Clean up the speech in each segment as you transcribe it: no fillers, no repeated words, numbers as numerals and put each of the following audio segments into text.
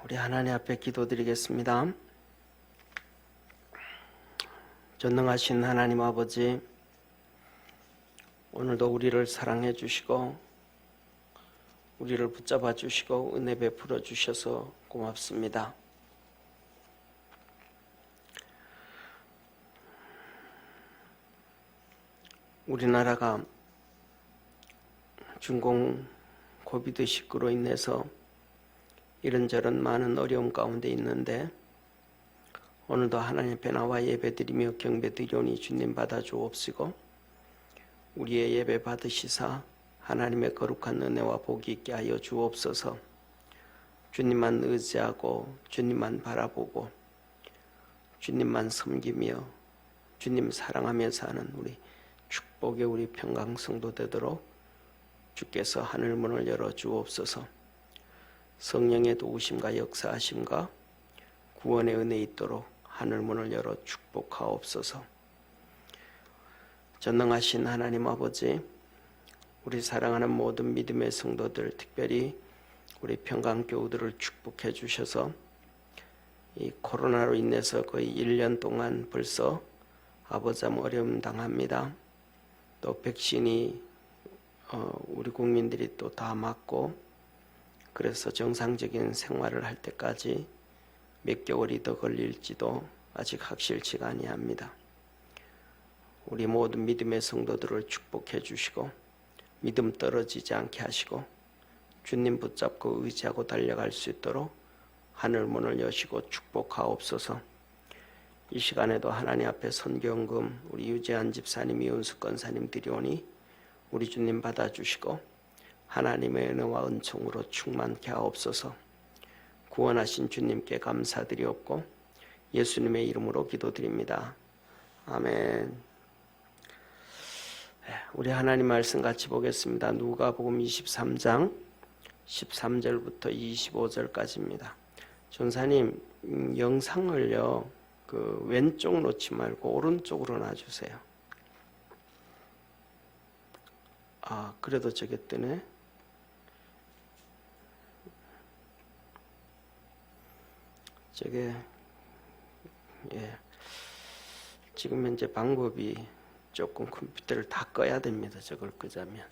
우리 하나님 앞에 기도드리겠습니다. 전능하신 하나님 아버지, 오늘도 우리를 사랑해 주시고 우리를 붙잡아 주시고 은혜 베풀어 주셔서 고맙습니다. 우리나라가 중공 코비드19로 인해서 이런저런 많은 어려움 가운데 있는데 오늘도 하나님 앞에 나와 예배드리며 경배드리오니 주님 받아주옵시고 우리의 예배 받으시사 하나님의 거룩한 은혜와 복이 있게 하여 주옵소서. 주님만 의지하고 주님만 바라보고 주님만 섬기며 주님 사랑하며 사는 우리 축복의 우리 평강성도 되도록 주께서 하늘문을 열어 주옵소서. 성령의 도우심과 역사하심과 구원의 은혜 있도록 하늘문을 열어 축복하옵소서. 전능하신 하나님 아버지, 우리 사랑하는 모든 믿음의 성도들, 특별히 우리 평강교우들을 축복해 주셔서 이 코로나로 인해서 거의 1년 동안 벌써 아버참 어려움 당합니다. 또 백신이 우리 국민들이 또 다 맞고 그래서 정상적인 생활을 할 때까지 몇 개월이 더 걸릴지도 아직 확실치가 아니합니다. 우리 모든 믿음의 성도들을 축복해 주시고 믿음 떨어지지 않게 하시고 주님 붙잡고 의지하고 달려갈 수 있도록 하늘문을 여시고 축복하옵소서. 이 시간에도 하나님 앞에 선교헌금 우리 유재한 집사님, 이윤숙 권사님 드리오니 우리 주님 받아주시고 하나님의 은혜와 은총으로 충만케 하옵소서. 구원하신 주님께 감사드리옵고 예수님의 이름으로 기도드립니다. 아멘. 우리 하나님 말씀 같이 보겠습니다. 누가복음 23장 13절부터 25절까지입니다. 전사님 영상을요 그 왼쪽 놓지 말고 오른쪽으로 놔주세요. 아, 그래도 저게 뜨네. 저게 지금 현재 방법이 조금 컴퓨터를 다 꺼야 됩니다. 저걸 끄자면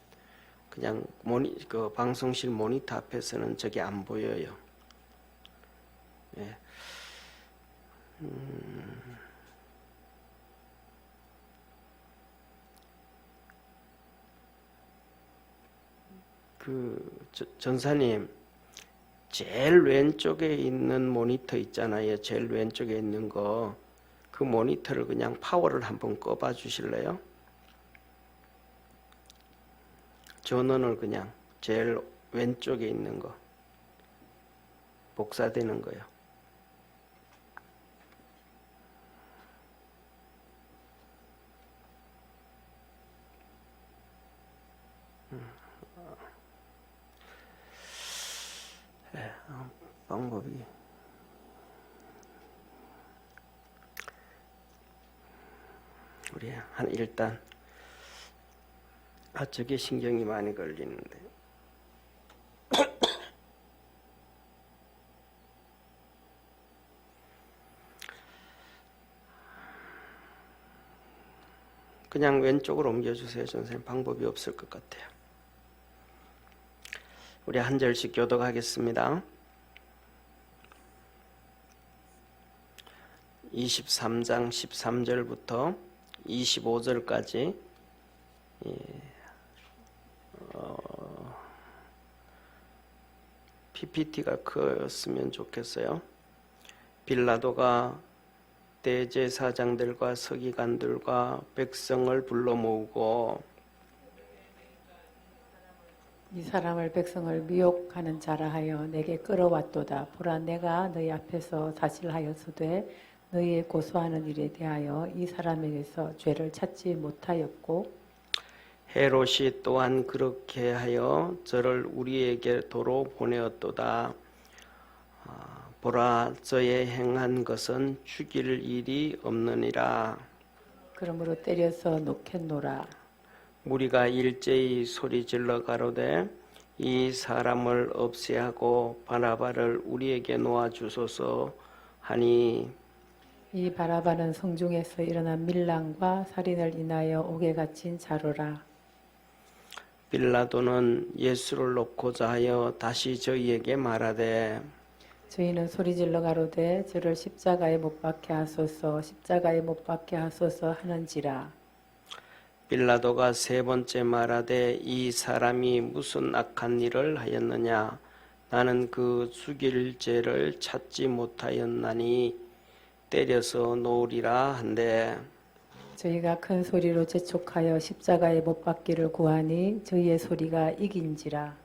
그냥 그 방송실 모니터 앞에서는 저게 안 보여요. 전사님 제일 왼쪽에 있는 모니터 있잖아요. 제일 왼쪽에 있는 거, 그 모니터를 그냥 파워를 한번 꺼봐 주실래요? 전원을 그냥 제일 왼쪽에 있는 거, 복사되는 거요. 방법이 우리 일단 저게 신경이 많이 걸리는데 그냥 왼쪽으로 옮겨주세요. 선생님 방법이 없을 것 같아요. 우리 한 절씩 교독하겠습니다. 23장 13절부터 25절까지 PPT가 컸으면 좋겠어요. 빌라도가 대제사장들과 서기관들과 백성을 불러 모으고 이 사람을 백성을 미혹하는 자라 하여 내게 끌어왔도다. 보라, 내가 너희 앞에서 사실하였으되 너희의 고소하는 일에 대하여 이 사람에게서 죄를 찾지 못하였고 헤롯이 또한 그렇게 하여 저를 우리에게 도로 보내었도다. 보라, 저의 행한 것은 죽일 일이 없느니라. 그러므로 때려서 놓겠노라. 무리가 일제히 소리질러 가로되 이 사람을 없애하고 바나바를 우리에게 놓아주소서 하니 이 바라바는 성중에서 일어난 밀랑과 살인을 인하여 옥에 갇힌 자로라. 빌라도는 예수를 놓고자 하여 다시 저희에게 말하되 저희는 소리질러 가로되 저를 십자가에 못 박게 하소서 십자가에 못 박게 하소서 하는지라. 빌라도가 세 번째 말하되 이 사람이 무슨 악한 일을 하였느냐 나는 그 죽일 죄를 찾지 못하였나니 때려서 놓으리라 한데 저희가 큰 소리로 재촉하여 십자가에 못 박기를 구하니 저희의 소리가 이긴지라.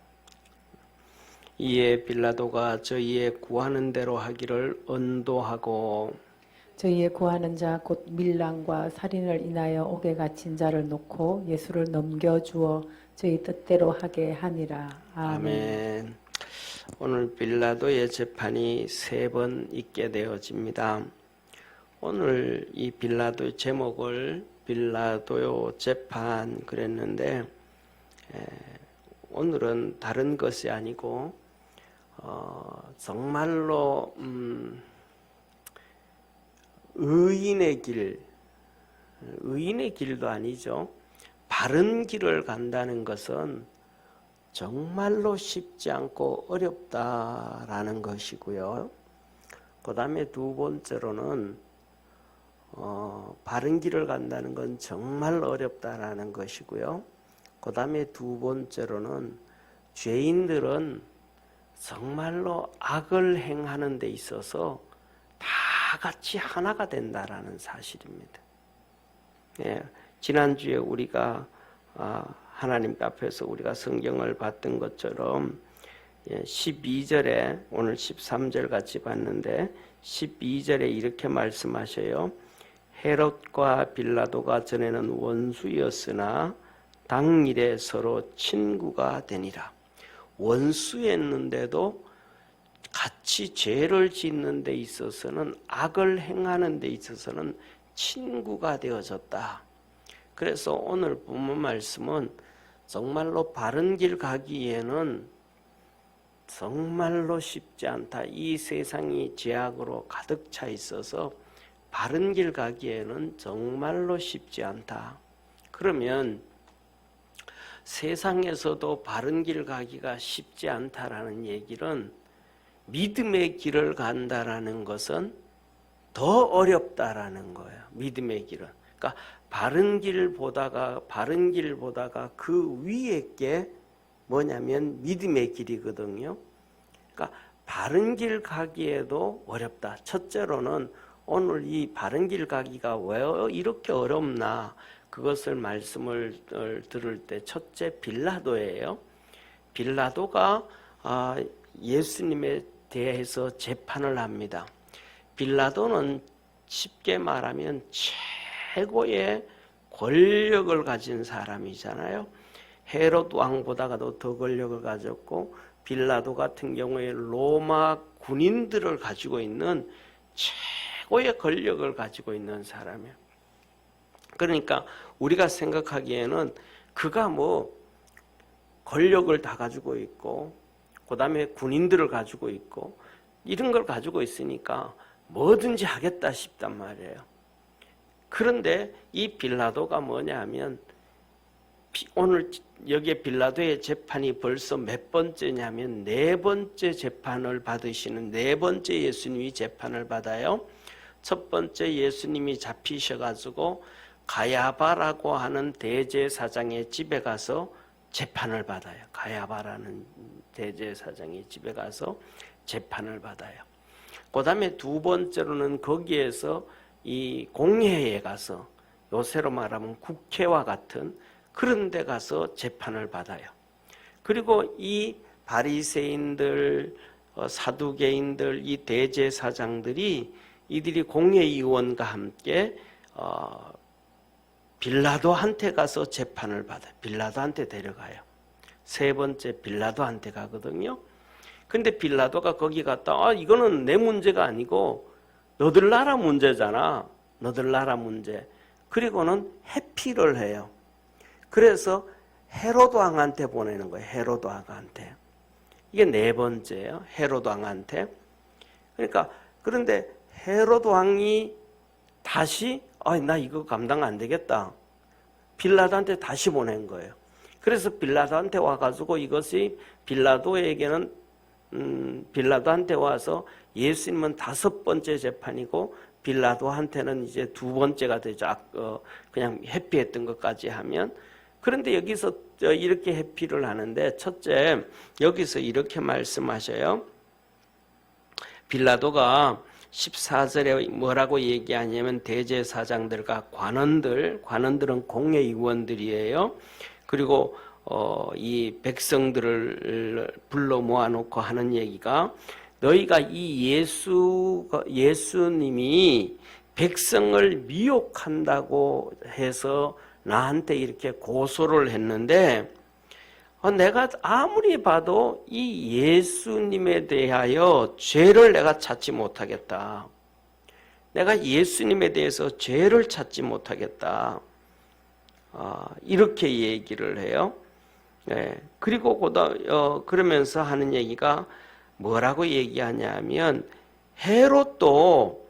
이에 빌라도가 저희의 구하는 대로 하기를 언도하고 저희의 구하는 자 곧 밀랑과 살인을 인하여 옥에 갇힌 자를 놓고 예수를 넘겨주어 저희 뜻대로 하게 하니라. 아멘. 아멘. 오늘 빌라도의 재판이 세 번 있게 되어집니다. 오늘 이 빌라도의 제목을 빌라도요 재판 그랬는데 오늘은 다른 것이 아니고 정말로 의인의 길도 아니죠. 바른 길을 간다는 것은 정말로 쉽지 않고 어렵다라는 것이고요. 그 다음에 두 번째로는 바른 길을 간다는 건 정말 어렵다라는 것이고요. 그 다음에 두 번째로는 죄인들은 정말로 악을 행하는 데 있어서 다 같이 하나가 된다라는 사실입니다. 예, 지난주에 우리가 하나님 앞에서 우리가 성경을 봤던 것처럼 12절에 오늘 13절 같이 봤는데 12절에 이렇게 말씀하셔요. 헤롯과 빌라도가 전에는 원수였으나 당일에 서로 친구가 되니라. 원수였는데도 같이 죄를 짓는 데 있어서는 악을 행하는 데 있어서는 친구가 되어졌다. 그래서 오늘 본문 말씀은 정말로 바른 길 가기에는 정말로 쉽지 않다. 이 세상이 죄악으로 가득 차 있어서 바른 길 가기에는 정말로 쉽지 않다. 그러면 세상에서도 바른 길 가기가 쉽지 않다라는 얘기는 믿음의 길을 간다라는 것은 더 어렵다라는 거예요. 믿음의 길은. 그러니까 바른 길 보다가 그 위에 게 뭐냐면 믿음의 길이거든요. 그러니까 바른 길 가기에도 어렵다. 첫째로는 오늘 이 바른 길 가기가 왜 이렇게 어렵나 그것을 말씀을 들을 때 첫째 빌라도예요. 빌라도가 예수님에 대해서 재판을 합니다. 빌라도는 쉽게 말하면 최고의 권력을 가진 사람이잖아요. 헤롯 왕보다도 더 권력을 가졌고 빌라도 같은 경우에 로마 군인들을 가지고 있는 최고의 권력을 가지고 있는 사람이에요. 그러니까 우리가 생각하기에는 그가 뭐 권력을 다 가지고 있고 그 다음에 군인들을 가지고 있고 이런 걸 가지고 있으니까 뭐든지 하겠다 싶단 말이에요. 그런데 이 빌라도가 뭐냐 하면 오늘 여기에 빌라도의 재판이 벌써 몇 번째냐면 네 번째 재판을 받으시는 네 번째 예수님이 재판을 받아요. 첫 번째 예수님이 잡히셔가지고 가야바라고 하는 대제사장의 집에 가서 재판을 받아요. 가야바라는 대제사장의 집에 가서 재판을 받아요. 그 다음에 두 번째로는 거기에서 이 공회에 가서 요새로 말하면 국회와 같은 그런 데 가서 재판을 받아요. 그리고 이 바리새인들, 사두개인들, 이 대제사장들이 이들이 공회의원과 함께 빌라도한테 가서 재판을 받아요. 빌라도한테 데려가요. 세 번째 빌라도한테 가거든요. 근데 빌라도가 거기 갔다 이거는 내 문제가 아니고 너들 나라 문제잖아. 너들 나라 문제. 그리고는 회피를 해요. 그래서 헤롯 왕한테 보내는 거예요. 헤롯 왕한테. 이게 네 번째예요. 헤롯 왕한테. 그러니까 그런데 헤롯 왕이 다시 나 이거 감당 안 되겠다. 빌라도한테 다시 보낸 거예요. 그래서 빌라도한테 와가지고 이것이 빌라도에게는 빌라도한테 와서 예수님은 5번째 재판이고 빌라도한테는 이제 2번째가 되죠. 그냥 회피했던 것까지 하면. 그런데 여기서 이렇게 회피를 하는데 첫째 여기서 이렇게 말씀하셔요. 빌라도가 14절에 뭐라고 얘기하냐면 대제사장들과 관원들은 공회의원들이에요. 그리고 이 백성들을 불러 모아놓고 하는 얘기가 너희가 이 예수님이 백성을 미혹한다고 해서 나한테 이렇게 고소를 했는데 내가 아무리 봐도 이 예수님에 대하여 죄를 내가 찾지 못하겠다. 내가 예수님에 대해서 죄를 찾지 못하겠다. 이렇게 얘기를 해요. 네. 그리고 그러면서 하는 얘기가 뭐라고 얘기하냐면 헤롯도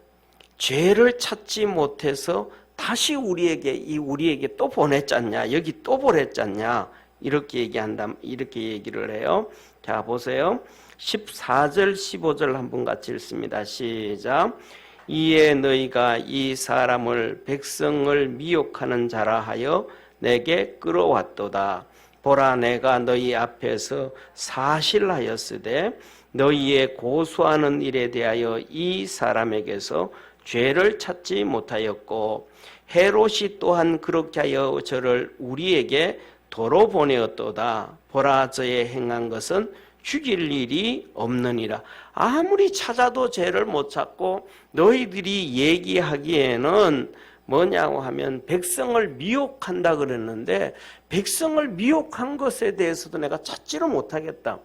죄를 찾지 못해서 다시 우리에게 또 보냈잖냐, 여기 또 보냈잖냐, 이렇게 얘기를 해요. 자, 보세요. 14절, 15절 한번 같이 읽습니다. 시작. 이에 너희가 이 사람을 백성을 미혹하는 자라 하여 내게 끌어왔도다. 보라, 내가 너희 앞에서 사실하였으되 너희의 고소하는 일에 대하여 이 사람에게서 죄를 찾지 못하였고 헤롯이 또한 그렇게 하여 저를 우리에게 도로 보내었도다. 보라, 저의 행한 것은 죽일 일이 없느니라. 아무리 찾아도 죄를 못 찾고 너희들이 얘기하기에는 뭐냐고 하면 백성을 미혹한다 그랬는데 백성을 미혹한 것에 대해서도 내가 찾지를 못하겠다.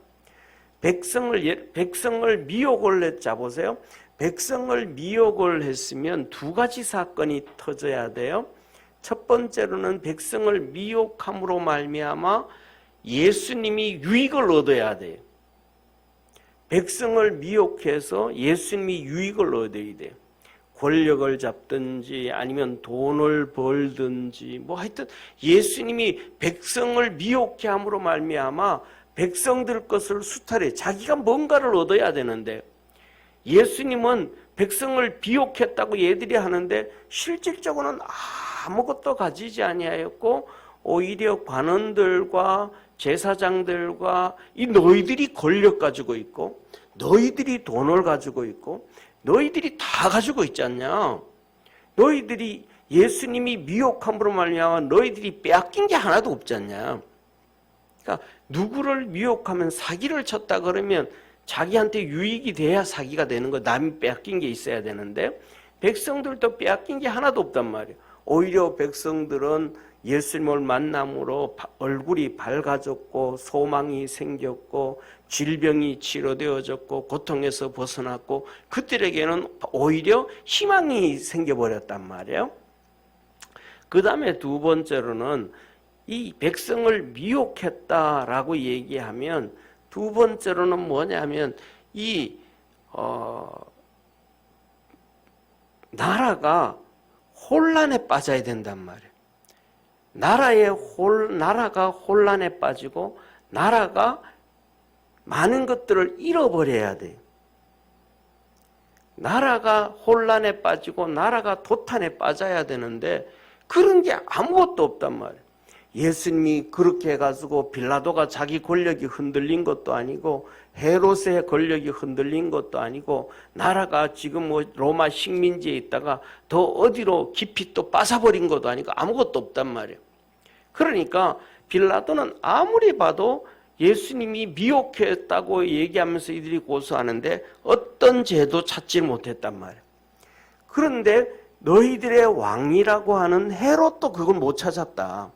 백성을 미혹을 했자 보세요. 백성을 미혹을 했으면 2가지 사건이 터져야 돼요. 첫 번째로는 백성을 미혹함으로 말미암아 예수님이 유익을 얻어야 돼요. 백성을 미혹해서 예수님이 유익을 얻어야 돼요. 권력을 잡든지 아니면 돈을 벌든지 뭐 하여튼 예수님이 백성을 미혹해 함으로 말미암아 백성들 것을 수탈해 자기가 뭔가를 얻어야 되는데 예수님은 백성을 미혹했다고 얘들이 하는데 실질적으로는 아무것도 가지지 아니하였고 오히려 관원들과 제사장들과 이 너희들이 권력 가지고 있고 너희들이 돈을 가지고 있고 너희들이 다 가지고 있지 않냐. 너희들이 예수님이 미혹함으로 말미암아 너희들이 빼앗긴 게 하나도 없지 않냐. 그러니까 누구를 미혹하면 사기를 쳤다 그러면 자기한테 유익이 돼야 사기가 되는 거. 남이 빼앗긴 게 있어야 되는데 백성들도 빼앗긴 게 하나도 없단 말이에요. 오히려 백성들은 예수님을 만남으로 얼굴이 밝아졌고 소망이 생겼고 질병이 치료되어졌고 고통에서 벗어났고 그들에게는 오히려 희망이 생겨버렸단 말이에요. 그 다음에 2번째로는 이 백성을 미혹했다라고 얘기하면 2번째로는 뭐냐면 이 나라가 혼란에 빠져야 된단 말이에요. 나라가 혼란에 빠지고 나라가 많은 것들을 잃어버려야 돼요. 나라가 혼란에 빠지고 나라가 도탄에 빠져야 되는데 그런 게 아무것도 없단 말이에요. 예수님이 그렇게 해가지고 빌라도가 자기 권력이 흔들린 것도 아니고 헤롯의 권력이 흔들린 것도 아니고 나라가 지금 뭐 로마 식민지에 있다가 더 어디로 깊이 또 빠져버린 것도 아니고 아무것도 없단 말이에요. 그러니까 빌라도는 아무리 봐도 예수님이 미혹했다고 얘기하면서 이들이 고소하는데 어떤 죄도 찾지 못했단 말이에요. 그런데 너희들의 왕이라고 하는 헤롯도 그걸 못 찾았다.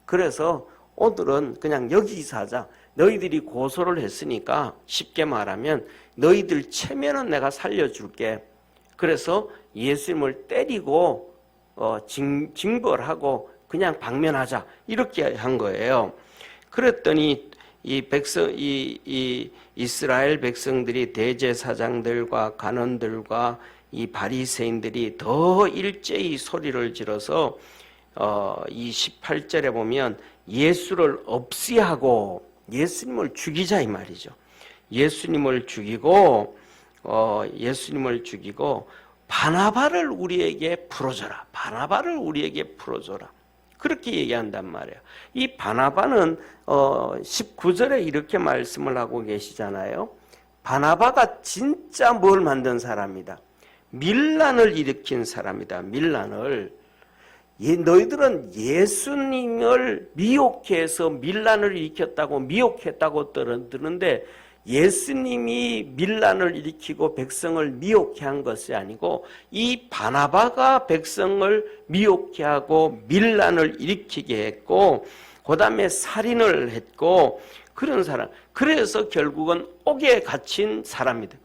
그래서 오늘은 그냥 여기서 하자. 너희들이 고소를 했으니까 쉽게 말하면 너희들 체면은 내가 살려줄게. 그래서 예수님을 때리고 징벌하고 그냥 방면하자 이렇게 한 거예요. 그랬더니 이 이스라엘 백성들이 대제사장들과 간원들과 이 바리새인들이 더 일제히 소리를 질러서 이 18절에 보면 예수를 없이하고 예수님을 죽이자 이 말이죠. 예수님을 죽이고 바나바를 우리에게 풀어줘라. 바나바를 우리에게 풀어줘라. 그렇게 얘기한단 말이에요. 이 바나바는 19절에 이렇게 말씀을 하고 계시잖아요. 바나바가 진짜 뭘 만든 사람이다. 밀란을 일으킨 사람이다. 밀란을. 너희들은 예수님을 미혹해서 밀란을 일으켰다고 미혹했다고 들었는데 예수님이 밀란을 일으키고 백성을 미혹해 한 것이 아니고 이 바나바가 백성을 미혹해 하고 밀란을 일으키게 했고 그 다음에 살인을 했고 그런 사람. 그래서 결국은 옥에 갇힌 사람이다.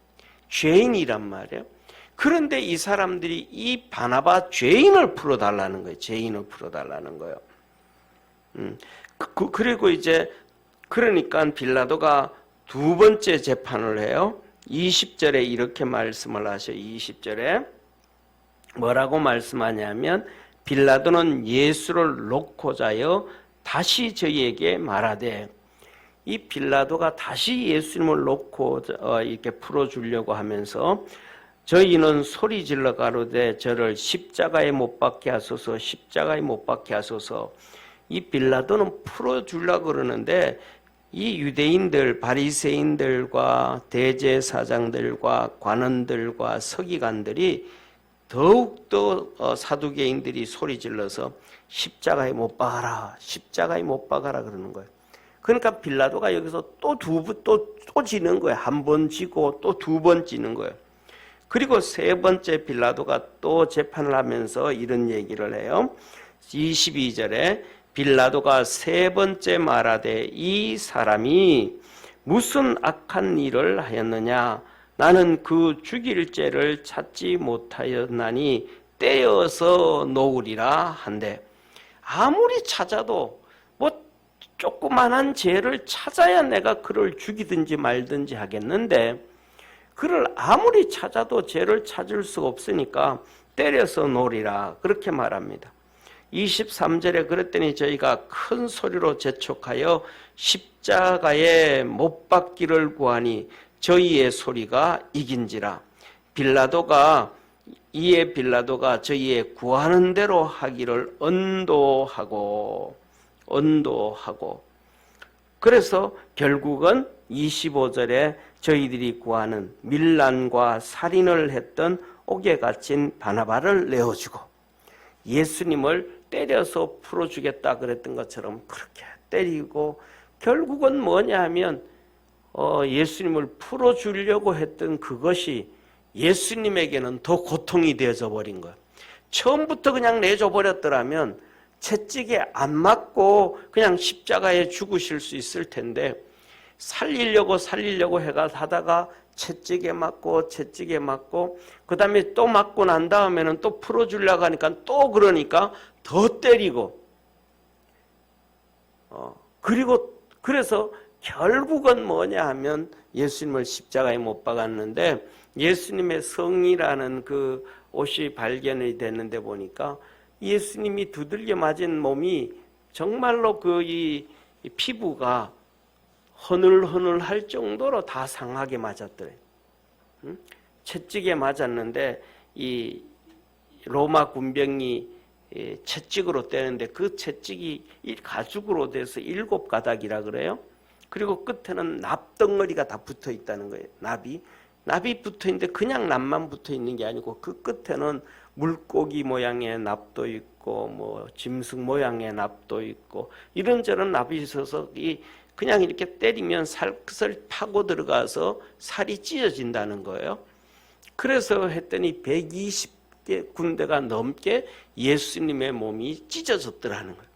죄인이란 말이에요. 그런데 이 사람들이 이 바나바 죄인을 풀어달라는 거예요. 죄인을 풀어달라는 거예요. 그리고 이제 그러니까 빌라도가 두 번째 재판을 해요. 20절에 이렇게 말씀을 하셔요. 20절에 뭐라고 말씀하냐면 빌라도는 예수를 놓고자 하여 다시 저희에게 말하되 이 빌라도가 다시 예수님을 놓고 이렇게 풀어주려고 하면서 저희는 소리 질러 가로되 저를 십자가에 못 박게 하소서 십자가에 못 박게 하소서. 이 빌라도는 풀어주려고 그러는데 이 유대인들 바리새인들과 대제사장들과 관원들과 서기관들이 더욱더 사두개인들이 소리 질러서 십자가에 못 박아라 십자가에 못 박아라 그러는 거예요. 그러니까 빌라도가 여기서 또 지는 거예요. 한 번 지고 또 두 번 지는 거예요. 그리고 세 번째 빌라도가 또 재판을 하면서 이런 얘기를 해요. 22절에 빌라도가 세 번째 말하되 이 사람이 무슨 악한 일을 하였느냐 나는 그 죽일 죄를 찾지 못하였나니 떼어서 놓으리라 한데 아무리 찾아도 뭐 조그만한 죄를 찾아야 내가 그를 죽이든지 말든지 하겠는데 그를 아무리 찾아도 죄를 찾을 수 없으니까 때려서 놓으리라 그렇게 말합니다. 23절에 그랬더니 저희가 큰 소리로 재촉하여 십자가에 못 박기를 구하니 저희의 소리가 이긴지라. 이에 빌라도가 저희의 구하는 대로 하기를 언도하고 그래서 결국은 25절에 저희들이 구하는 밀란과 살인을 했던 옥에 갇힌 바나바를 내어주고 예수님을 때려서 풀어주겠다 그랬던 것처럼 그렇게 때리고 결국은 뭐냐 하면 예수님을 풀어주려고 했던 그것이 예수님에게는 더 고통이 되어져 버린 거예요. 처음부터 그냥 내줘 버렸더라면 채찍에 안 맞고 그냥 십자가에 죽으실 수 있을 텐데 살리려고 하다가 채찍에 맞고 그 다음에 또 맞고 난 다음에는 또 풀어주려고 하니까 또 그러니까 더 때리고 그래서 결국은 뭐냐 하면 예수님을 십자가에 못 박았는데 예수님의 성이라는 그 옷이 발견이 됐는데 보니까 예수님이 두들겨 맞은 몸이 정말로 이 피부가 허늘허늘할 정도로 다 상하게 맞았더래. 채찍에 맞았는데 이 로마 군병이 채찍으로 때는데 그 채찍이 가죽으로 돼서 7가닥이라 그래요. 그리고 끝에는 납덩어리가 다 붙어 있다는 거예요. 납이 붙어 있는데 그냥 납만 붙어 있는 게 아니고 그 끝에는 물고기 모양의 납도 있고 뭐 짐승 모양의 납도 있고 이런저런 납이 있어서 그냥 이렇게 때리면 살을 파고 들어가서 살이 찢어진다는 거예요. 그래서 했더니 120개 군데가 넘게 예수님의 몸이 찢어졌더라는 거예요.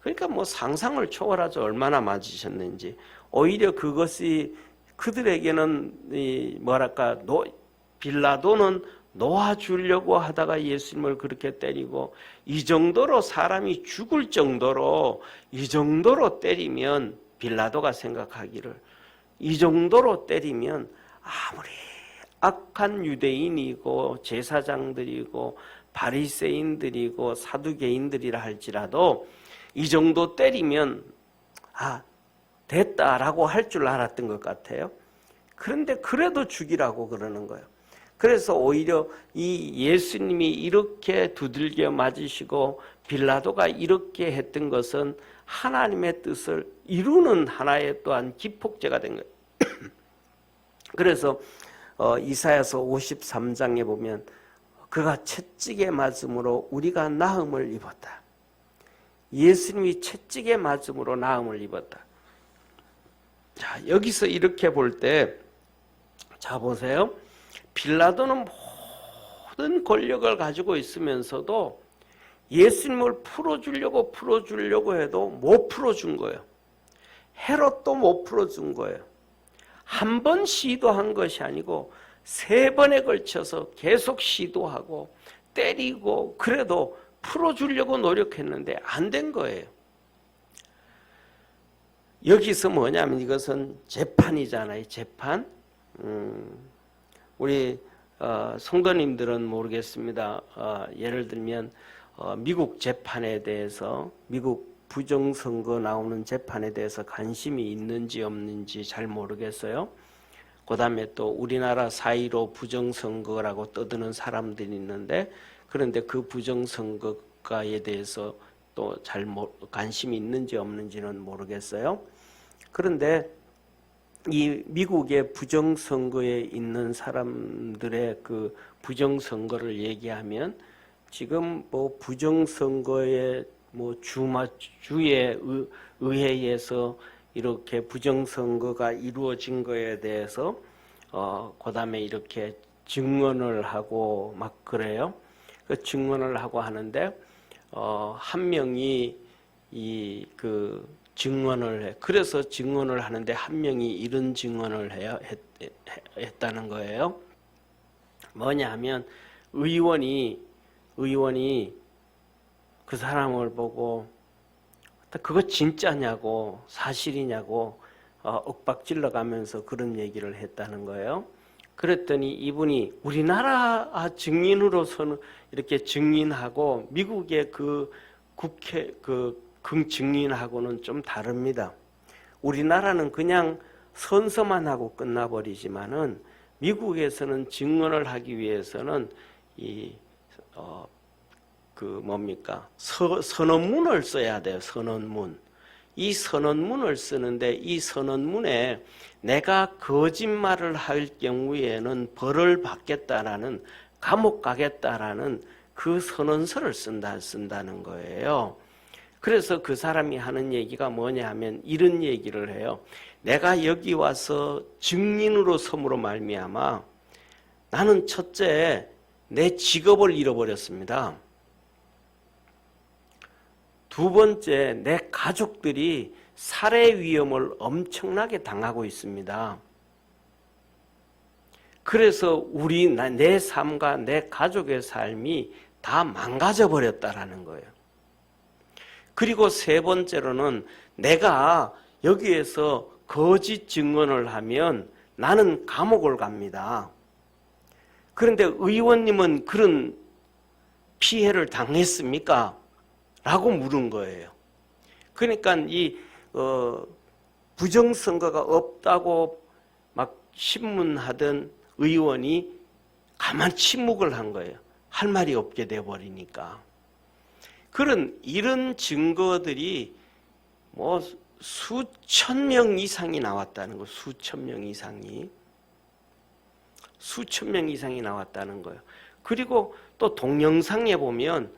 그러니까 뭐 상상을 초월하죠. 얼마나 맞으셨는지. 오히려 그것이 그들에게는 빌라도는 놓아주려고 하다가 예수님을 그렇게 때리고, 이 정도로 사람이 죽을 정도로, 이 정도로 때리면 빌라도가 생각하기를, 이 정도로 때리면 아무리 악한 유대인이고 제사장들이고 바리새인들이고 사두개인들이라 할지라도 이 정도 때리면 됐다라고 할 줄 알았던 것 같아요. 그런데 그래도 죽이라고 그러는 거예요. 그래서 오히려 이 예수님이 이렇게 두들겨 맞으시고 빌라도가 이렇게 했던 것은 하나님의 뜻을 이루는 하나의 또한 기폭제가 된 거예요. 그래서 이사야서 53장에 보면 그가 채찍에 맞음으로 우리가 나음을 입었다. 예수님이 채찍에 맞음으로 나음을 입었다. 자, 여기서 이렇게 볼 때, 자 보세요. 빌라도는 모든 권력을 가지고 있으면서도 예수님을 풀어주려고 해도 못 풀어준 거예요. 헤롯도 못 풀어준 거예요. 한 번 시도한 것이 아니고 3번에 걸쳐서 계속 시도하고 때리고 그래도 풀어주려고 노력했는데 안 된 거예요. 여기서 뭐냐면 이것은 재판이잖아요. 재판. 우리 성도님들은 모르겠습니다. 예를 들면 미국 재판에 대해서, 미국 부정선거 나오는 재판에 대해서 관심이 있는지 없는지 잘 모르겠어요. 그 다음에 또 우리나라 4.15 부정선거라고 떠드는 사람들이 있는데, 그런데 그 부정선거에 대해서 또 잘 관심이 있는지 없는지는 모르겠어요. 그런데 이 미국의 부정선거에 있는 사람들의 그 부정선거를 얘기하면, 지금 뭐 부정선거에 뭐 주의 의회에서 이렇게 부정선거가 이루어진 거에 대해서 그다음에 이렇게 증언을 하고 막 그래요. 그 증언을 하고 하는데 한 명이 그 증언을 해. 그래서 증언을 하는데 한 명이 이런 증언을 했다는 거예요. 뭐냐 하면 의원이 그 사람을 보고 그거 진짜냐고 사실이냐고 윽박질러 가면서 그런 얘기를 했다는 거예요. 그랬더니 이분이 우리나라 증인으로서는 이렇게 증인하고 미국의 그 국회 그 증인하고는 좀 다릅니다. 우리나라는 그냥 선서만 하고 끝나버리지만은 미국에서는 증언을 하기 위해서는 선언문을 써야 돼요. 선언문. 이 선언문을 쓰는데 이 선언문에 내가 거짓말을 할 경우에는 벌을 받겠다라는, 감옥 가겠다라는 그 선언서를 쓴다는 거예요. 그래서 그 사람이 하는 얘기가 뭐냐 하면 이런 얘기를 해요. 내가 여기 와서 증인으로 섬으로 말미암아 나는 첫째 내 직업을 잃어버렸습니다. 두 번째, 내 가족들이 살해 위험을 엄청나게 당하고 있습니다. 그래서 내 삶과 내 가족의 삶이 다 망가져 버렸다라는 거예요. 그리고 세 번째로는 내가 여기에서 거짓 증언을 하면 나는 감옥을 갑니다. 그런데 의원님은 그런 피해를 당했습니까? 라고 물은 거예요. 그러니까 이 부정선거가 없다고 막 신문하던 의원이 가만 침묵을 한 거예요. 할 말이 없게 돼버리니까. 이런 증거들이 뭐 수천 명 이상이 나왔다는 거, 수천 명 이상이 나왔다는 거예요. 그리고 또 동영상에 보면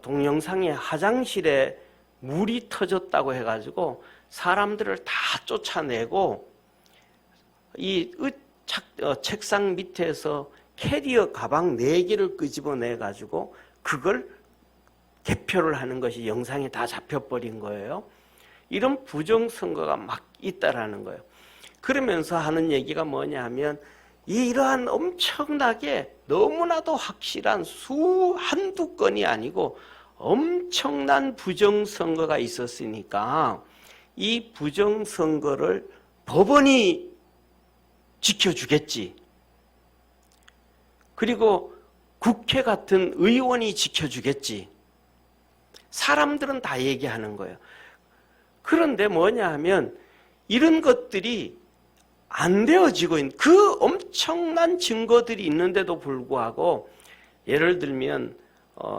동영상에 화장실에 물이 터졌다고 해가지고 사람들을 다 쫓아내고 책상 밑에서 캐리어 가방 4개를 끄집어내가지고 그걸 개표를 하는 것이 영상에 다 잡혀버린 거예요. 이런 부정선거가 막 있다라는 거예요. 그러면서 하는 얘기가 뭐냐 하면 이러한 엄청나게 너무나도 확실한 한두 건이 아니고 엄청난 부정선거가 있었으니까 이 부정선거를 법원이 지켜주겠지. 그리고 국회 같은 의원이 지켜주겠지. 사람들은 다 얘기하는 거예요. 그런데 뭐냐 하면 이런 것들이 안 되어지고 있는 그 엄청난 증거들이 있는데도 불구하고 예를 들면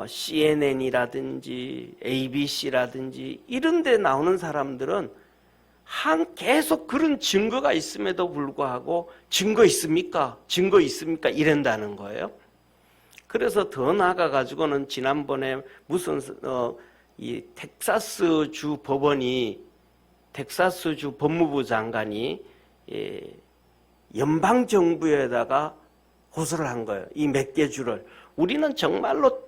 CNN이라든지 ABC라든지 이런 데 나오는 사람들은 계속 그런 증거가 있음에도 불구하고 증거 있습니까? 증거 있습니까? 이런다는 거예요. 그래서 더 나아가 가지고는 지난번에 무슨 이 텍사스주 법무부 장관이 연방 정부에다가 고소를 한 거예요. 이 몇 개 주를 우리는 정말로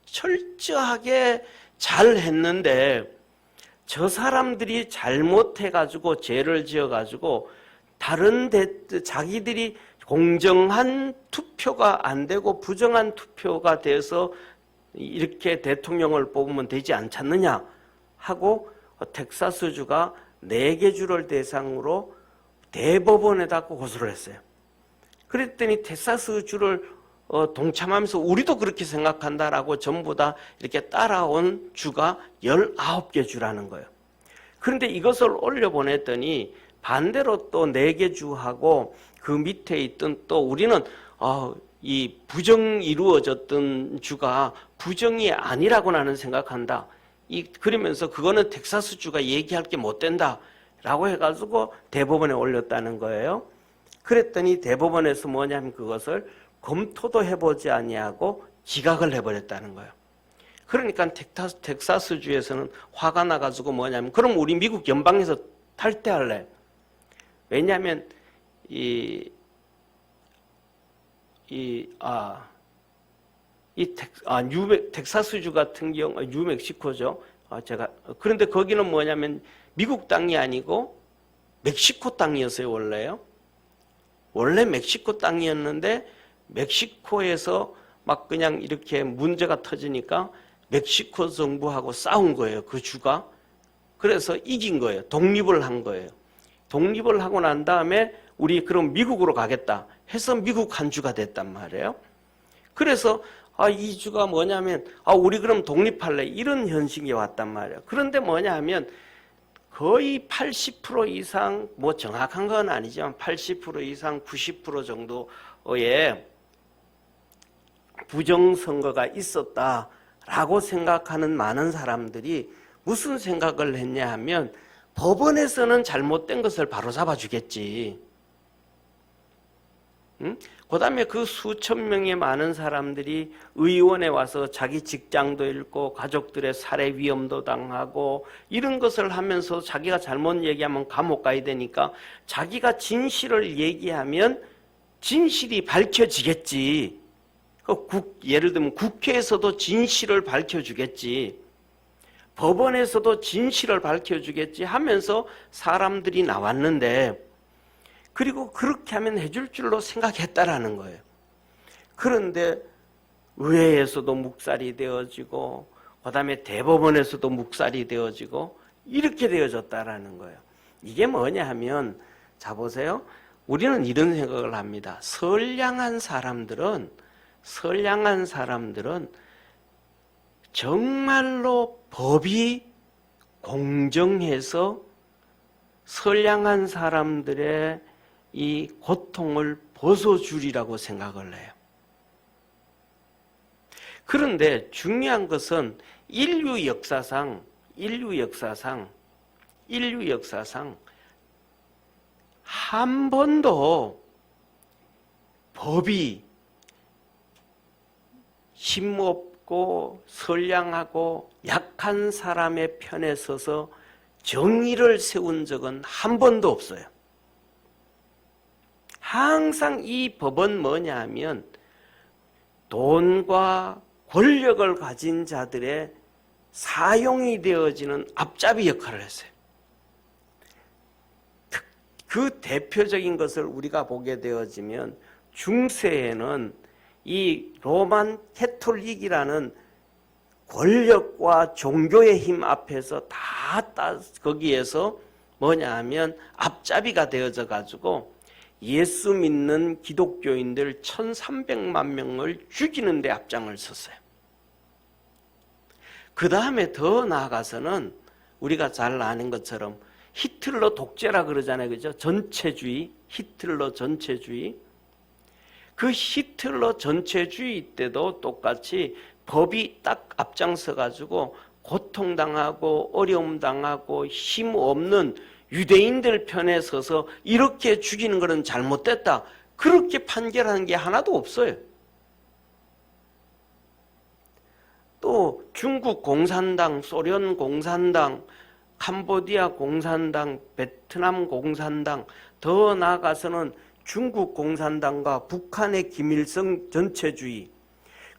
철저하게 잘 했는데 저 사람들이 잘못해가지고 죄를 지어가지고 자기들이 공정한 투표가 안 되고 부정한 투표가 돼서 이렇게 대통령을 뽑으면 되지 않겠느냐 하고 텍사스주가 4개 주를 대상으로 대법원에다 고소를 했어요. 그랬더니 텍사스주를 동참하면서 우리도 그렇게 생각한다라고 전부 다 이렇게 따라온 주가 19개 주라는 거예요. 그런데 이것을 올려보냈더니 반대로 또 4개 주하고 그 밑에 있던 또 우리는 이 부정이 이루어졌던 주가 부정이 아니라고 나는 생각한다. 그러면서 그거는 텍사스 주가 얘기할 게 못 된다라고 해가지고 대법원에 올렸다는 거예요. 그랬더니 대법원에서 뭐냐면 그것을 검토도 해보지 아니하고 기각을 해버렸다는 거예요. 그러니까 텍사스 주에서는 화가 나가지고 뭐냐면 그럼 우리 미국 연방에서 탈퇴할래. 왜냐하면 텍사스주 같은 경우 뉴멕시코죠. 그런데 거기는 뭐냐면 미국 땅이 아니고 멕시코 땅이었어요. 원래 멕시코 땅이었는데 멕시코에서 막 그냥 이렇게 문제가 터지니까 멕시코 정부하고 싸운 거예요. 그 주가. 그래서 이긴 거예요. 독립을 한 거예요. 독립을 하고 난 다음에 우리 그럼 미국으로 가겠다 해서 미국 한 주가 됐단 말이에요. 그래서 이 주가 뭐냐면 우리 그럼 독립할래 이런 현실이 왔단 말이에요. 그런데 뭐냐 하면 거의 80% 이상 뭐 정확한 건 아니지만 80% 이상 90% 정도의 부정선거가 있었다라고 생각하는 많은 사람들이 무슨 생각을 했냐 하면 법원에서는 잘못된 것을 바로잡아 주겠지. 그 다음에 그 수천 명의 많은 사람들이 의원에 와서 자기 직장도 잃고 가족들의 살해 위험도 당하고 이런 것을 하면서 자기가 잘못 얘기하면 감옥 가야 되니까 자기가 얘기하면 진실이 밝혀지겠지. 예를 들면 국회에서도 진실을 밝혀주겠지. 법원에서도 진실을 밝혀주겠지 하면서 사람들이 나왔는데 그리고 그렇게 하면 해줄 줄로 생각했다라는 거예요. 그런데 의회에서도 묵살이 되어지고 그다음에 대법원에서도 묵살이 되어지고 이렇게 되어졌다라는 거예요. 이게 뭐냐 하면 자 보세요. 우리는 이런 생각을 합니다. 선량한 사람들은 정말로 법이 공정해서 선량한 사람들의 이 고통을 벗어주리라고 생각을 해요. 그런데 중요한 것은 인류 역사상 한 번도 법이 힘없고 선량하고 약한 사람의 편에 서서 정의를 세운 적은 한 번도 없어요. 항상 이 법은 뭐냐 하면 돈과 권력을 가진 자들의 사용이 되어지는 앞잡이 역할을 했어요. 그 대표적인 것을 우리가 보게 되어지면 중세에는 이 로만 캐톨릭이라는 권력과 종교의 힘 앞에서 거기에서 뭐냐 하면 앞잡이가 되어져 가지고 예수 믿는 기독교인들 1300만 명을 죽이는 데 앞장을 섰어요. 그 다음에 더 나아가서는 우리가 잘 아는 것처럼 히틀러 독재라 그러잖아요. 그죠? 전체주의, 히틀러 전체주의. 그 히틀러 전체주의 때도 똑같이 법이 딱 앞장서 가지고 고통당하고 어려움 당하고 힘 없는 유대인들 편에 서서 이렇게 죽이는 것은 잘못됐다. 그렇게 판결하는 게 하나도 없어요. 또 중국 공산당, 소련 공산당, 캄보디아 공산당, 베트남 공산당, 더 나아가서는 중국 공산당과 북한의 김일성 전체주의,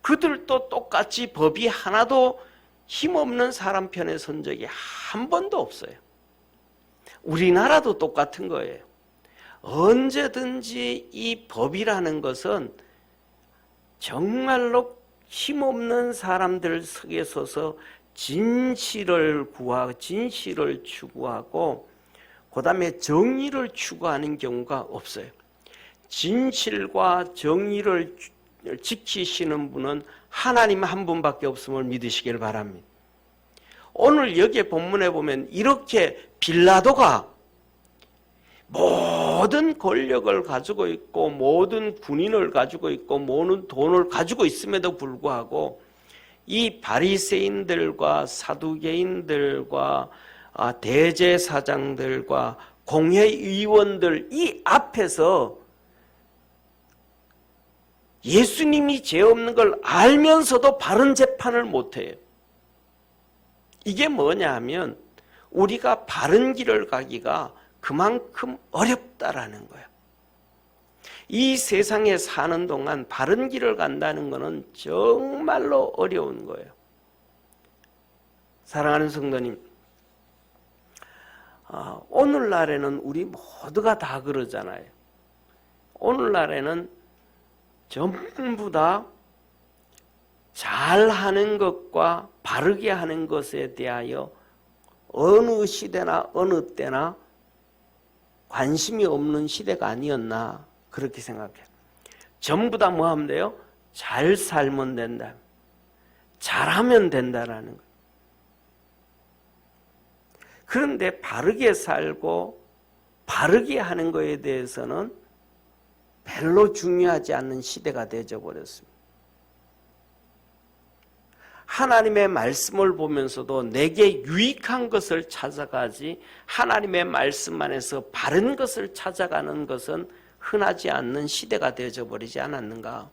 그들도 똑같이 법이 하나도 힘없는 사람 편에 선 적이 한 번도 없어요. 우리나라도 똑같은 거예요. 언제든지 이 법이라는 것은 정말로 힘없는 사람들 속에 서서 진실을 추구하고 그 다음에 정의를 추구하는 경우가 없어요. 진실과 정의를 지키시는 분은 하나님 한 분밖에 없음을 믿으시길 바랍니다. 오늘 여기에 본문에 보면 이렇게 빌라도가 모든 권력을 가지고 있고 모든 군인을 가지고 있고 모든 돈을 가지고 있음에도 불구하고 이 바리새인들과 사두개인들과 대제사장들과 공회의원들 이 앞에서 예수님이 죄 없는 걸 알면서도 바른 재판을 못해요. 이게 뭐냐 하면 우리가 바른 길을 가기가 그만큼 어렵다라는 거예요. 이 세상에 사는 동안 바른 길을 간다는 것은 정말로 어려운 거예요. 사랑하는 성도님, 오늘날에는 우리 모두가 다 그러잖아요. 오늘날에는 전부 다 잘하는 것과 바르게 하는 것에 대하여 어느 시대나 어느 때나 관심이 없는 시대가 아니었나 그렇게 생각해요. 전부 다 뭐 하면 돼요? 잘 살면 된다. 잘하면 된다라는 거예요. 그런데 바르게 살고 바르게 하는 것에 대해서는 별로 중요하지 않는 시대가 되어져 버렸습니다. 하나님의 말씀을 보면서도 내게 유익한 것을 찾아가지 하나님의 말씀 안에서 바른 것을 찾아가는 것은 흔하지 않는 시대가 되어져 버리지 않았는가?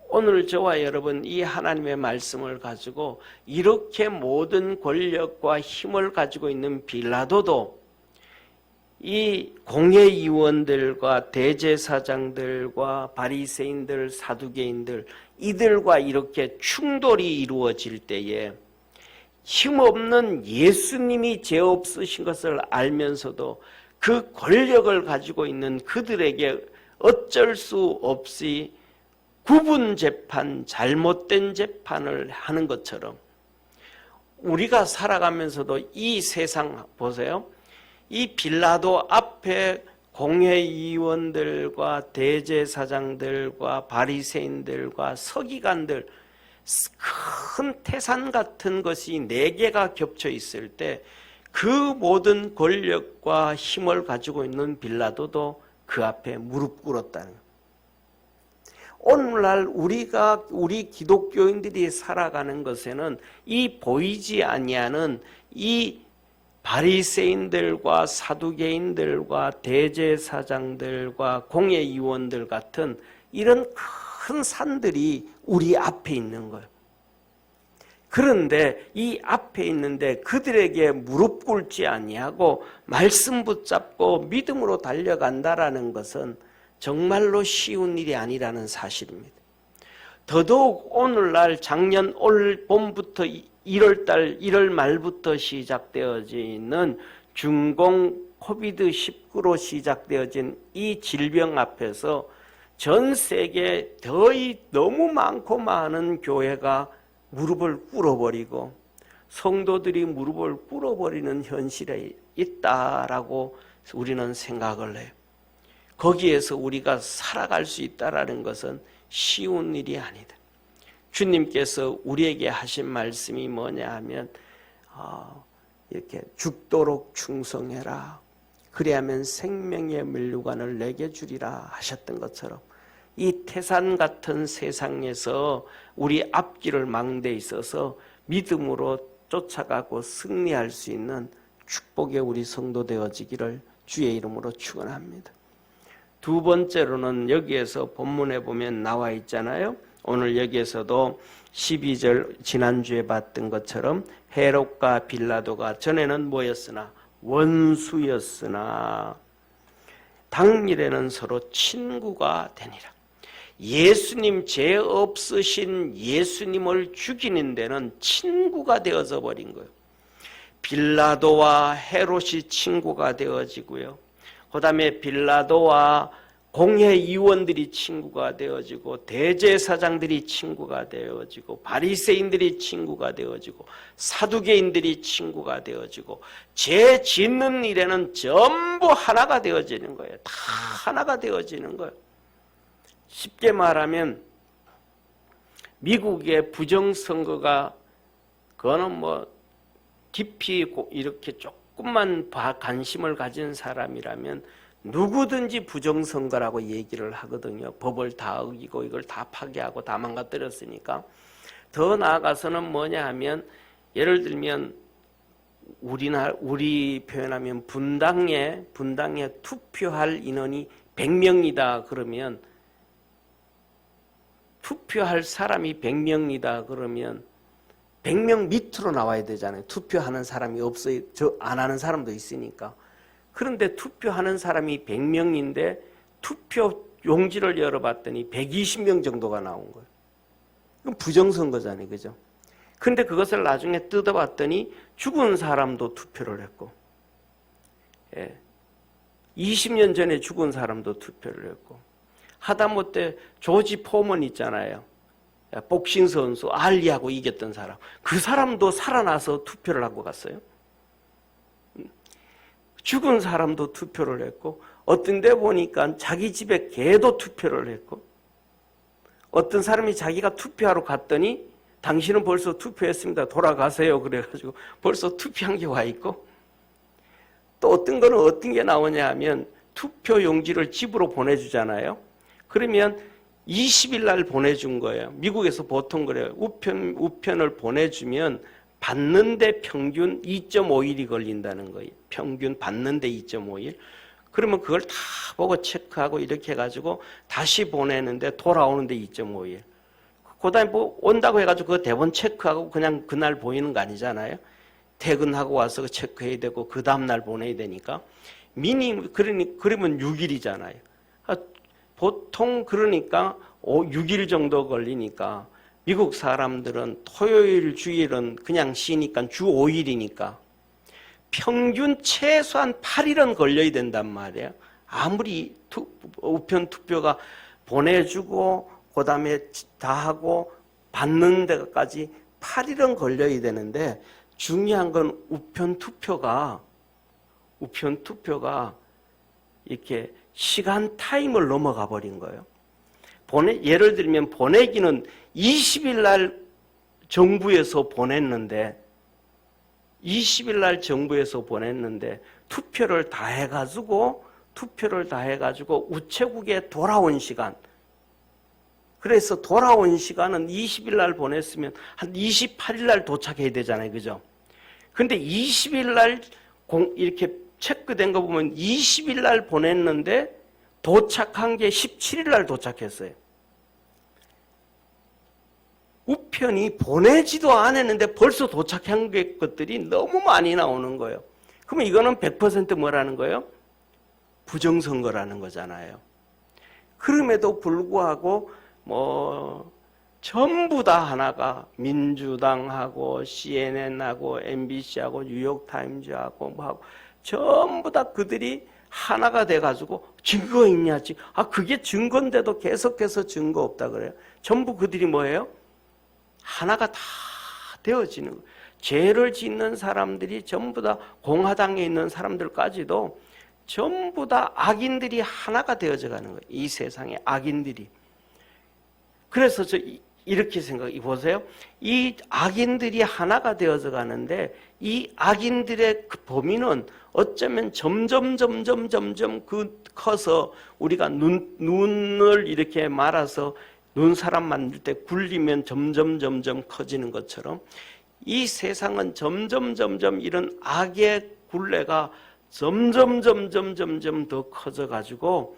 오늘 저와 여러분 이 하나님의 말씀을 가지고 이렇게 모든 권력과 힘을 가지고 있는 빌라도도 이 공회의원들과 대제사장들과 바리새인들, 사두개인들 이들과 이렇게 충돌이 이루어질 때에 힘없는 예수님이 죄 없으신 것을 알면서도 그 권력을 가지고 있는 그들에게 어쩔 수 없이 구분 재판, 잘못된 재판을 하는 것처럼 우리가 살아가면서도 이 세상 보세요. 이 빌라도 앞에 공회의원들과 대제사장들과 바리새인들과 서기관들 큰 태산 같은 것이 4개가 겹쳐 있을 때 그 모든 권력과 힘을 가지고 있는 빌라도도 그 앞에 무릎 꿇었다는 거예요. 오늘날 우리 기독교인들이 살아가는 것에는 이 보이지 아니하는 이 바리새인들과 사두개인들과 대제사장들과 공회의원들 같은 이런 큰 산들이 우리 앞에 있는 거예요. 그런데 이 앞에 있는데 그들에게 무릎 꿇지 아니하고 말씀 붙잡고 믿음으로 달려간다라는 것은 정말로 쉬운 일이 아니라는 사실입니다. 더더욱 오늘날 작년 올 봄부터 1월 말부터 시작되어지는 중공 코비드-19로 시작되어진 이 질병 앞에서 전 세계 거의 너무 많고 많은 교회가 무릎을 꿇어버리고 성도들이 무릎을 꿇어버리는 현실에 있다라고 우리는 생각을 해요. 거기에서 우리가 살아갈 수 있다라는 것은 쉬운 일이 아니다. 주님께서 우리에게 하신 말씀이 뭐냐 하면 이렇게 죽도록 충성해라. 그리하면 생명의 면류관을 내게 주리라 하셨던 것처럼 이 태산 같은 세상에서 우리 앞길을 막는 데 있어서 믿음으로 쫓아가고 승리할 수 있는 축복의 우리 성도 되어지기를 주의 이름으로 축원합니다. 두 번째로는 여기에서 본문에 보면 나와 있잖아요. 오늘 여기에서도 12절 지난주에 봤던 것처럼 헤롯과 빌라도가 전에는 뭐였으나 원수였으나 당일에는 서로 친구가 되니라. 예수님 죄 없으신 예수님을 죽이는 데는 친구가 되어져 버린 거예요. 빌라도와 헤롯이 친구가 되어지고요. 그 다음에 빌라도와 공회의원들이 친구가 되어지고 대제사장들이 친구가 되어지고 바리새인들이 친구가 되어지고 사두개인들이 친구가 되어지고 죄 짓는 일에는 전부 하나가 되어지는 거예요. 다 하나가 되어지는 거예요. 쉽게 말하면 미국의 부정선거가 그거는 뭐 깊이 이렇게 조금만 관심을 가진 사람이라면 누구든지 부정선거라고 얘기를 하거든요. 법을 다 어기고 이걸 다 파괴하고 다 망가뜨렸으니까. 더 나아가서는 뭐냐 하면 예를 들면 우리 표현하면 분당에 투표할 인원이 100명이다 그러면 투표할 사람이 100명이다 그러면 100명 밑으로 나와야 되잖아요. 투표하는 사람이 없어요. 안 하는 사람도 있으니까. 그런데 투표하는 사람이 100명인데 투표 용지를 열어봤더니 120명 정도가 나온 거예요. 그럼 부정선거잖아요. 그죠? 그런데 그것을 나중에 뜯어봤더니 죽은 사람도 투표를 했고 20년 전에 죽은 사람도 투표를 했고 하다못해 조지 포먼 있잖아요. 복싱 선수 알리하고 이겼던 사람. 그 사람도 살아나서 투표를 하고 갔어요. 죽은 사람도 투표를 했고 어떤 데 보니까 자기 집에 개도 투표를 했고 어떤 사람이 자기가 투표하러 갔더니 당신은 벌써 투표했습니다. 돌아가세요. 그래가지고 벌써 투표한 게 와 있고 또 어떤 거는 어떤 게 나오냐 하면 투표 용지를 집으로 보내주잖아요. 그러면 20일 날 보내준 거예요. 미국에서 보통 그래요. 우편을 보내주면 받는데 평균 2.5일이 걸린다는 거예요. 평균 받는데 2.5일. 그러면 그걸 다 보고 체크하고 이렇게 해가지고 다시 보내는데 돌아오는데 2.5일. 그 다음에 뭐 온다고 해가지고 그 대본 체크하고 그냥 그날 보이는 거 아니잖아요. 퇴근하고 와서 체크해야 되고 그 다음날 보내야 되니까. 그러면 6일이잖아요. 보통 그러니까 6일 정도 걸리니까 미국 사람들은 토요일, 주일은 그냥 쉬니까 주 5일이니까 평균 최소한 8일은 걸려야 된단 말이에요. 아무리 우편 투표가 보내주고 그 다음에 다 하고 받는 데까지 8일은 걸려야 되는데 중요한 건 우편 투표가 이렇게 시간 타임을 넘어가 버린 거예요. 예를 들면 보내기는 20일 날 정부에서 보냈는데 투표를 다 해가지고 우체국에 돌아온 시간. 그래서 돌아온 시간은 20일 날 보냈으면 한 28일 날 도착해야 되잖아요. 그죠? 근데 20일 날 이렇게 체크된 거 보면 20일 날 보냈는데 도착한 게 17일 날 도착했어요. 우편이 보내지도 않았는데 벌써 도착한 것들이 너무 많이 나오는 거예요. 그러면 이거는 100% 뭐라는 거예요? 부정선거라는 거잖아요. 그럼에도 불구하고 전부 다 하나가 민주당하고 CNN하고 MBC하고 뉴욕타임즈하고 뭐하고 전부 다 그들이 하나가 돼가지고 증거 있냐? 그게 증거인데도 계속해서 증거 없다 그래요. 전부 그들이 뭐예요? 하나가 다 되어지는 거예요. 죄를 짓는 사람들이 전부 다 공화당에 있는 사람들까지도 전부 다 악인들이 하나가 되어져 가는 거예요. 이 세상의 악인들이. 그래서 이렇게 생각해 보세요. 이 악인들이 하나가 되어져 가는데 이 악인들의 그 범위는 어쩌면 점점 커서 우리가 눈을 이렇게 말아서 눈사람 만들 때 굴리면 점점 커지는 것처럼 이 세상은 점점 이런 악의 굴레가 점점 더 커져 가지고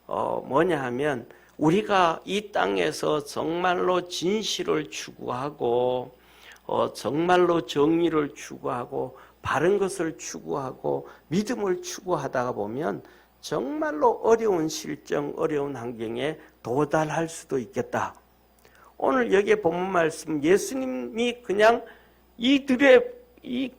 뭐냐 하면 우리가 이 땅에서 정말로 진실을 추구하고 정말로 정의를 추구하고 바른 것을 추구하고 믿음을 추구하다가 보면 정말로 어려운 실정, 어려운 환경에 도달할 수도 있겠다. 오늘 여기에 본문 말씀 예수님이 그냥 이들의 이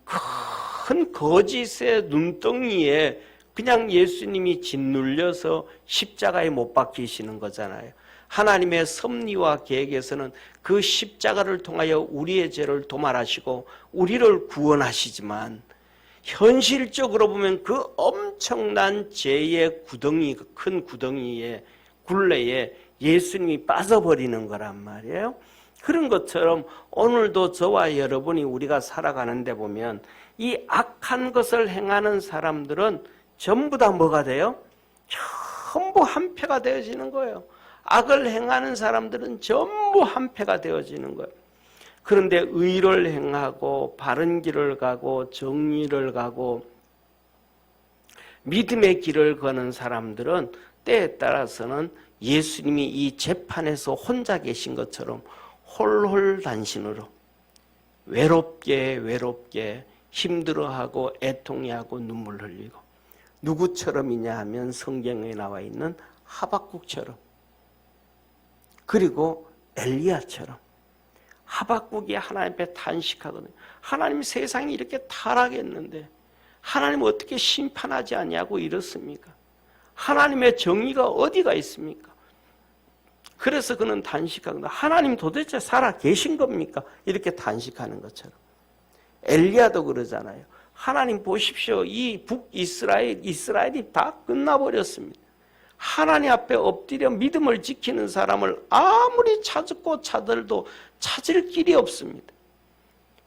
큰 거짓의 눈덩이에 그냥 예수님이 짓눌려서 십자가에 못 박히시는 거잖아요. 하나님의 섭리와 계획에서는 그 십자가를 통하여 우리의 죄를 도말하시고 우리를 구원하시지만 현실적으로 보면 그 엄청난 죄의 구덩이, 큰 구덩이에 굴레에 예수님이 빠져버리는 거란 말이에요. 그런 것처럼 오늘도 저와 여러분이 우리가 살아가는데 보면 이 악한 것을 행하는 사람들은 전부 다 뭐가 돼요? 전부 한패가 되어지는 거예요. 악을 행하는 사람들은 전부 한패가 되어지는 거예요. 그런데 의를 행하고 바른 길을 가고 정의를 가고 믿음의 길을 거는 사람들은 때에 따라서는 예수님이 이 재판에서 혼자 계신 것처럼 홀홀단신으로 외롭게 힘들어하고 애통해하고 눈물 흘리고 누구처럼이냐 하면 성경에 나와 있는 하박국처럼 그리고 엘리야처럼 하박국이 하나님 앞에 탄식하거든요. 하나님 세상이 이렇게 타락했는데 하나님 어떻게 심판하지 않냐고 이렇습니까? 하나님의 정의가 어디가 있습니까? 그래서 그는 탄식하거든요. 하나님 도대체 살아 계신 겁니까? 이렇게 탄식하는 것처럼. 엘리야도 그러잖아요. 하나님 보십시오. 이 이스라엘이 다 끝나버렸습니다. 하나님 앞에 엎드려 믿음을 지키는 사람을 아무리 찾고 찾아도 찾을 길이 없습니다.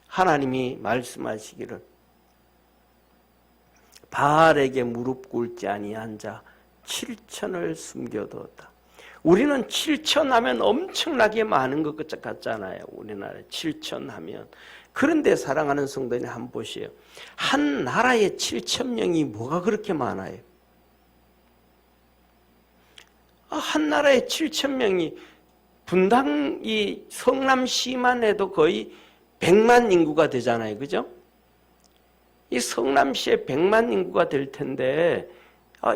하나님이 말씀하시기를 바알에게 무릎 꿇지 아니한 자 7천을 숨겨두었다. 우리는 7천 하면 엄청나게 많은 것 같잖아요. 우리나라에 7천 하면. 그런데 사랑하는 성도님 한번 보세요. 한 나라에 7천 명이 뭐가 그렇게 많아요? 한 나라에 7천 명이 분당 이 성남시만 해도 거의 100만 인구가 되잖아요. 그죠? 이 성남시에 100만 인구가 될 텐데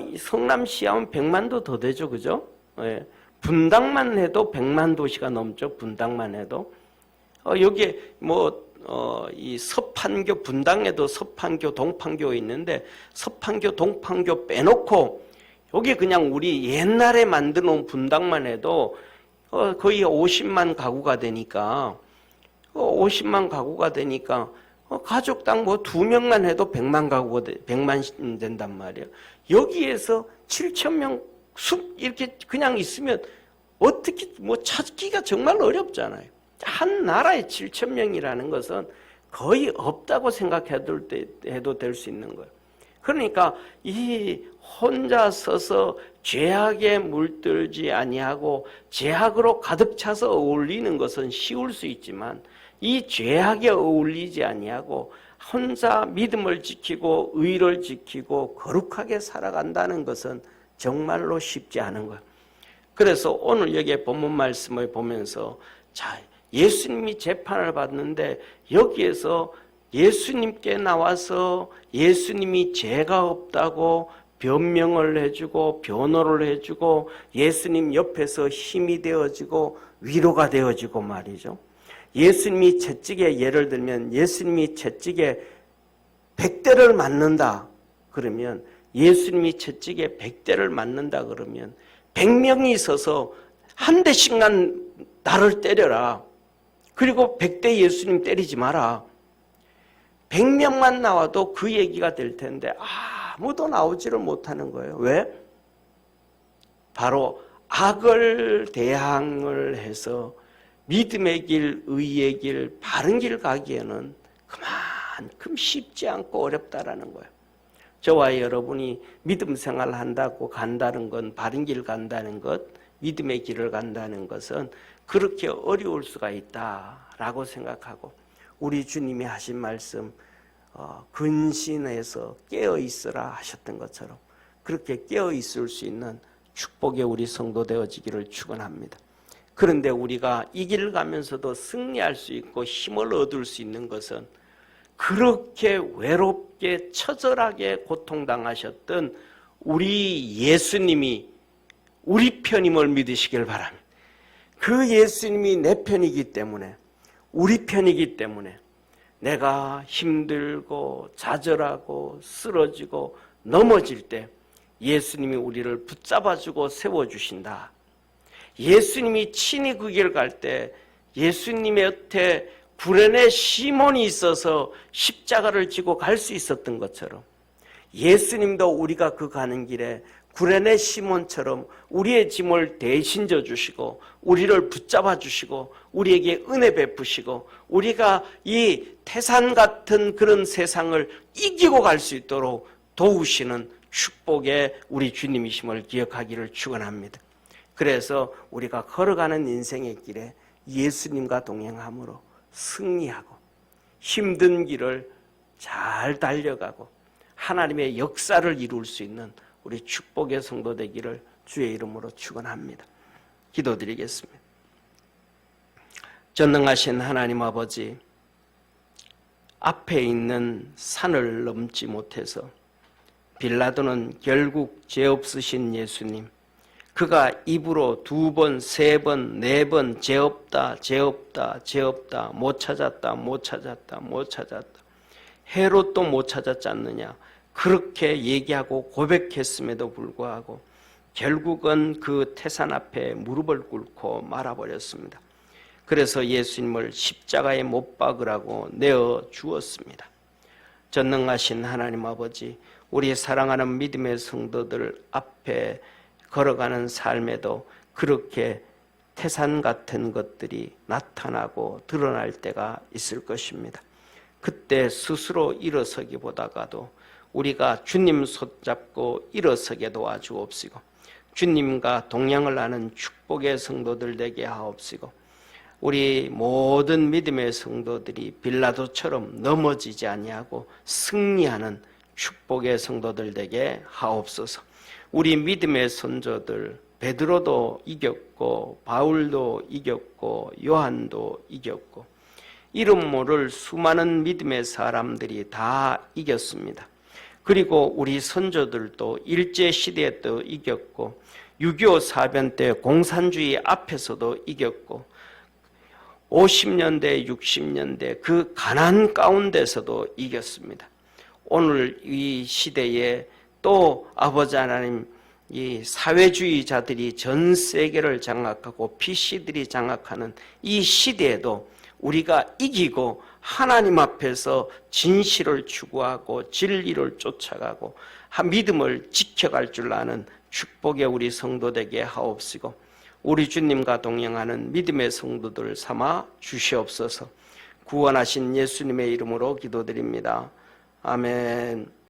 이 성남시 하면 100만도 더 되죠. 그죠? 예. 분당만 해도 100만 도시가 넘죠. 분당만 해도. 여기에 이 서판교, 분당에도 서판교, 동판교 있는데 서판교, 동판교 빼놓고 여기 그냥 우리 옛날에 만들어 놓은 분당만 해도 거의 50만 가구가 되니까 50만 가구가 되니까 가족당 2명만 해도 100만 가구가 100만 된단 말이에요. 여기에서 7천 명 이렇게 그냥 있으면 어떻게 찾기가 정말 어렵잖아요. 한 나라에 7천 명이라는 것은 거의 없다고 생각해도 될 수 있는 거예요. 그러니까 이 혼자 서서 죄악에 물들지 아니하고 죄악으로 가득 차서 어울리는 것은 쉬울 수 있지만 이 죄악에 어울리지 아니하고 혼자 믿음을 지키고 의를 지키고 거룩하게 살아간다는 것은 정말로 쉽지 않은 거예요. 그래서 오늘 여기에 본문 말씀을 보면서 예수님이 재판을 받는데 여기에서 예수님께 나와서 예수님이 죄가 없다고 변명을 해주고 변호를 해주고 예수님 옆에서 힘이 되어지고 위로가 되어지고 말이죠. 예수님이 채찍에 예를 들면 예수님이 채찍에 100대를 맞는다. 그러면 예수님이 채찍에 100대를 맞는다 그러면 100명이 있어서 한 대씩만 나를 때려라. 그리고 100대 예수님 때리지 마라. 100명만 나와도 그 얘기가 될 텐데 아무도 나오지를 못하는 거예요. 왜? 바로 악을 대항을 해서 믿음의 길, 의의 길, 바른 길 가기에는 그만큼 쉽지 않고 어렵다라는 거예요. 저와 여러분이 믿음 생활을 한다고 간다는 건, 바른 길 간다는 것, 믿음의 길을 간다는 것은 그렇게 어려울 수가 있다라고 생각하고, 우리 주님이 하신 말씀 근신해서 깨어 있으라 하셨던 것처럼 그렇게 깨어 있을 수 있는 축복의 우리 성도 되어지기를 축원합니다. 그런데 우리가 이 길을 가면서도 승리할 수 있고 힘을 얻을 수 있는 것은 그렇게 외롭게 처절하게 고통당하셨던 우리 예수님이 우리 편임을 믿으시길 바랍니다. 그 예수님이 내 편이기 때문에, 우리 편이기 때문에 내가 힘들고 좌절하고 쓰러지고 넘어질 때 예수님이 우리를 붙잡아주고 세워주신다. 예수님이 친히 그 길 갈 때 예수님의 곁에 구레네 시몬이 있어서 십자가를 지고 갈 수 있었던 것처럼 예수님도 우리가 그 가는 길에 구레네 시몬처럼 우리의 짐을 대신 져주시고 우리를 붙잡아 주시고 우리에게 은혜 베푸시고 우리가 이 태산 같은 그런 세상을 이기고 갈 수 있도록 도우시는 축복의 우리 주님이심을 기억하기를 축원합니다. 그래서 우리가 걸어가는 인생의 길에 예수님과 동행함으로 승리하고 힘든 길을 잘 달려가고 하나님의 역사를 이룰 수 있는 우리 축복의 성도 되기를 주의 이름으로 축원합니다. 기도드리겠습니다. 전능하신 하나님 아버지, 앞에 있는 산을 넘지 못해서 빌라도는 결국 죄 없으신 예수님, 그가 입으로 2번, 3번, 4번 죄 없다, 죄 없다, 죄 없다, 못 찾았다, 못 찾았다, 못 찾았다, 헤롯도 못 찾았지 않느냐, 그렇게 얘기하고 고백했음에도 불구하고 결국은 그 태산 앞에 무릎을 꿇고 말아버렸습니다. 그래서 예수님을 십자가에 못 박으라고 내어 주었습니다. 전능하신 하나님 아버지, 우리 사랑하는 믿음의 성도들 앞에 걸어가는 삶에도 그렇게 태산 같은 것들이 나타나고 드러날 때가 있을 것입니다. 그때 스스로 일어서기보다가도 우리가 주님 손잡고 일어서게 도와주옵시고 주님과 동행을 하는 축복의 성도들 되게 하옵시고 우리 모든 믿음의 성도들이 빌라도처럼 넘어지지 아니하고 승리하는 축복의 성도들 되게 하옵소서. 우리 믿음의 선조들 베드로도 이겼고 바울도 이겼고 요한도 이겼고 이름 모를 수많은 믿음의 사람들이 다 이겼습니다. 그리고 우리 선조들도 일제시대에도 이겼고 6.25 사변 때 공산주의 앞에서도 이겼고 50년대 60년대 그 가난 가운데서도 이겼습니다. 오늘 이 시대에 또 아버지 하나님 이 사회주의자들이 전 세계를 장악하고 PC들이 장악하는 이 시대에도 우리가 이기고 하나님 앞에서 진실을 추구하고 진리를 쫓아가고 믿음을 지켜갈 줄 아는 축복의 우리 성도 되게 하옵시고 우리 주님과 동행하는 믿음의 성도들 삼아 주시옵소서. 구원하신 예수님의 이름으로 기도드립니다. 아멘.